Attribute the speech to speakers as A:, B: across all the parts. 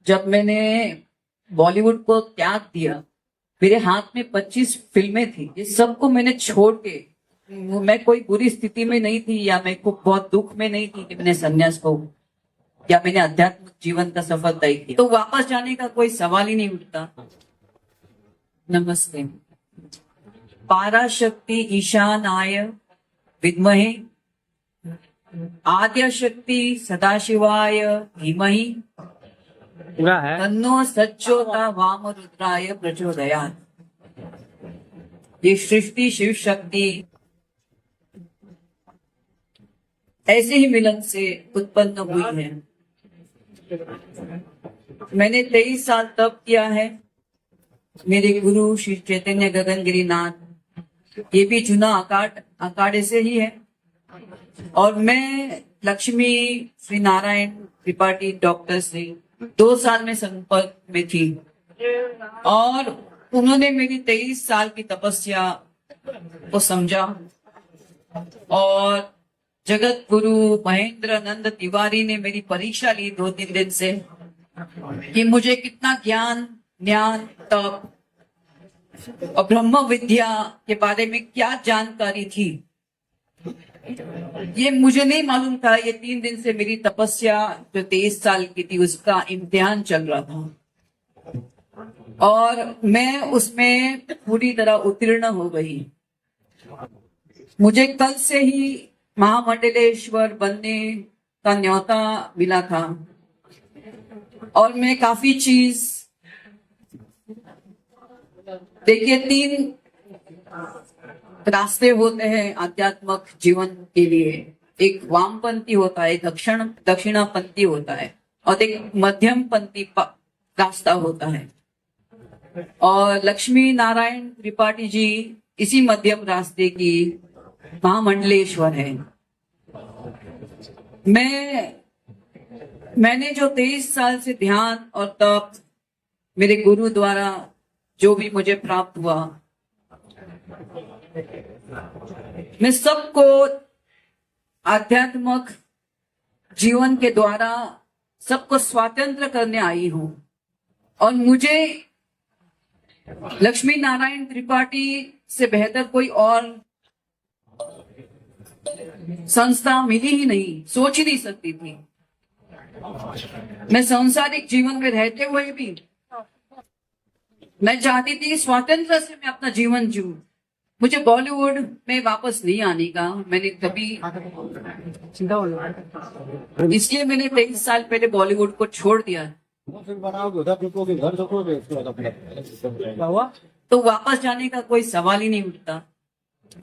A: जब मैंने बॉलीवुड को त्याग दिया, मेरे हाथ में 25 फिल्में थी। ये सबको मैंने छोड़ के, मैं कोई बुरी स्थिति में नहीं थी या मैं को बहुत दुख में नहीं थी कि मैंने संन्यास को या मैंने आध्यात्मिक जीवन का सफर तय किया, तो वापस जाने का कोई सवाल ही नहीं उठता। नमस्ते। पाराशक्ति ईशानाय विद्महे आद्य शक्ति सदाशिवाय धीमहि
B: पूरा है।
A: तन्नो सच्चोता वाम रुद्राय प्रचोदयात्। ये सृष्टि शिव शक्ति ऐसे ही मिलन से उत्पन्न हुई है। मैंने 23 साल तप किया है। मेरे गुरु श्री चैतन्य गगनगिरी नाथ, ये भी चुना अखाड़े से ही है। और मैं लक्ष्मी श्री नारायण त्रिपाठी डॉक्टर से 2 साल में संपर्क में थी और उन्होंने मेरी 23 साल की तपस्या को समझा। और जगत गुरु महेंद्र नंद तिवारी ने मेरी परीक्षा ली 2-3 दिन से कि मुझे कितना ज्ञान तप और ब्रह्म विद्या के बारे में क्या जानकारी थी, ये मुझे नहीं मालूम था। ये 3 दिन से मेरी तपस्या जो 23 साल की थी उसका इम्तिहान चल रहा था और मैं उसमें पूरी तरह उत्तीर्ण हो गई। मुझे कल से ही महामंडलेश्वर बनने का न्योता मिला था और मैं काफी चीज, देखिए 3 रास्ते होते हैं आध्यात्मिक जीवन के लिए। एक वामपंथी होता है, दक्षिणापंथी होता है और एक मध्यमपंथी रास्ता होता है। और लक्ष्मी नारायण त्रिपाठी जी इसी मध्यम रास्ते की महामंडलेश्वर है। मैंने जो 23 साल से ध्यान और तप मेरे गुरु द्वारा जो भी मुझे प्राप्त हुआ, मैं सबको आध्यात्मिक जीवन के द्वारा सबको स्वतंत्र करने आई हूं। और मुझे लक्ष्मी नारायण त्रिपाठी से बेहतर कोई और संस्था मिली ही नहीं, सोच ही नहीं सकती थी। मैं सांसारिक जीवन में रहते हुए भी मैं चाहती थी स्वतंत्र से मैं अपना जीवन जीऊं। मुझे बॉलीवुड में वापस नहीं आने का मैंने कभी, इसलिए मैंने 23 साल पहले बॉलीवुड को छोड़ दिया। तो वापस जाने का कोई सवाल ही नहीं उठता।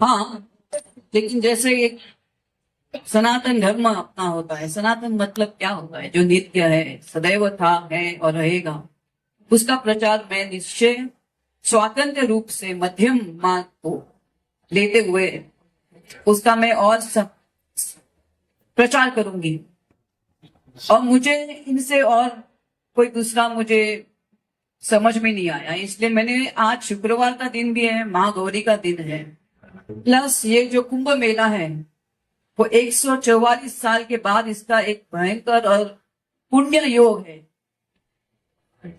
A: हाँ, लेकिन जैसे एक सनातन धर्म अपना होता है, सनातन मतलब क्या होता है? जो नित्य है, सदैव था, है और रहेगा, उसका प्रचार मैं निश्चय स्वतंत्र रूप से मध्यम मार्ग को लेते हुए उसका मैं और प्रचार करूंगी। और मुझे इनसे और कोई दूसरा मुझे समझ में नहीं आया, इसलिए मैंने, आज शुक्रवार का दिन भी है, महागौरी का दिन है, प्लस ये जो कुंभ मेला है वो 144 साल के बाद इसका एक भयंकर और पुण्य योग है।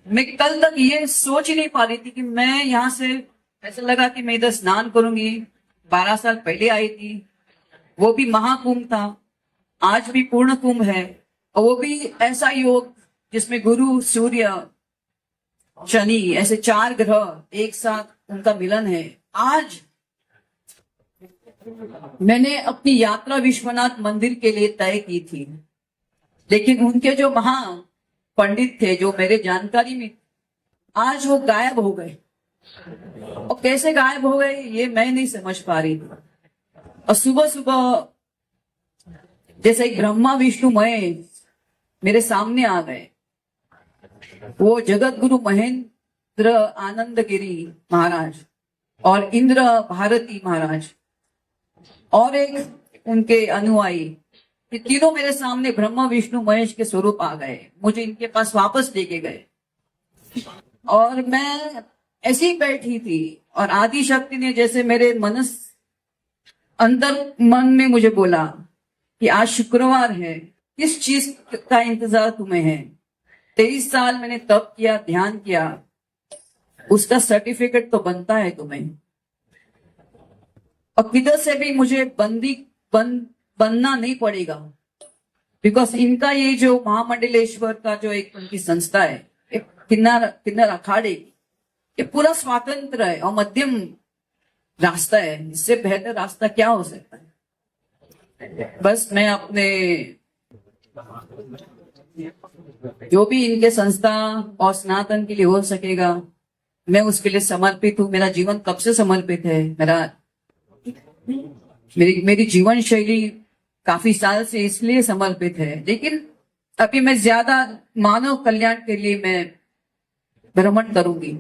A: मैं कल तक ये सोच ही नहीं पा रही थी कि मैं यहाँ से, ऐसा लगा कि मैं इधर स्नान करूंगी। 12 साल पहले आई थी, वो भी महाकुंभ था, आज भी पूर्ण कुंभ है और वो भी ऐसा योग जिसमें गुरु सूर्य शनि ऐसे 4 ग्रह एक साथ उनका मिलन है। आज मैंने अपनी यात्रा विश्वनाथ मंदिर के लिए तय की थी, लेकिन उनके जो महा पंडित थे जो मेरे जानकारी में, आज वो गायब हो गए। और कैसे गायब हो गए ये मैं नहीं समझ पा रही थी। और सुबह सुबह जैसे ब्रह्मा विष्णु महेश मेरे सामने आ गए, वो जगत गुरु महेंद्र आनंद गिरी महाराज और इंद्र भारती महाराज और एक उनके अनुयायी, ये तीनों मेरे सामने ब्रह्मा विष्णु महेश के स्वरूप आ गए। मुझे इनके पास वापस लेके गए और मैं ऐसी ही बैठी थी और आदि शक्ति ने जैसे मेरे अंदर मन में मुझे बोला कि आज शुक्रवार है, किस चीज का इंतजार तुम्हें है? 23 साल मैंने तप किया, ध्यान किया, उसका सर्टिफिकेट तो बनता है तुम्हें। और किधर से भी मुझे बनना नहीं पड़ेगा, बिकॉज इनका ये जो महामंडलेश्वर का जो एक उनकी संस्था है, एक किन्नर अखाड़े की, ये पूरा स्वातंत्र है और मध्यम रास्ता है। इससे बेहतर रास्ता क्या हो सकता है। बस मैं अपने जो भी इनके संस्था और सनातन के लिए हो सकेगा, मैं उसके लिए समर्पित हूँ। मेरा जीवन कब से समर्पित है। मेरी जीवन शैली काफी साल से इसलिए समर्पित है, लेकिन अभी मैं ज्यादा मानव कल्याण के लिए मैं भ्रमण करूंगी।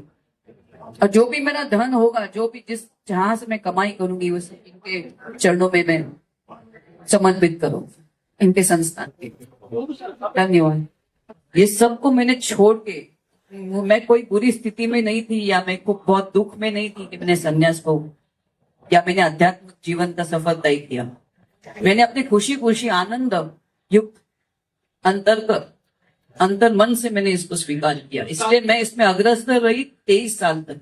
A: और जो भी मेरा धन होगा, जो भी जहां से मैं कमाई करूंगी, उसे इनके चरणों में मैं समर्पित करूं, इनके संस्थान के। धन्यवाद। ये सबको मैंने छोड़ के, मैं कोई बुरी स्थिति में नहीं थी या मैं को बहुत दुख में नहीं थी कि मैंने संन्यास को या मैंने आध्यात्मिक जीवन का सफर तय किया। मैंने अपनी खुशी आनंद युक्त अंतर मन से मैंने इसको स्वीकार किया। इसलिए मैं इसमें अग्रसर रही 23 साल तक।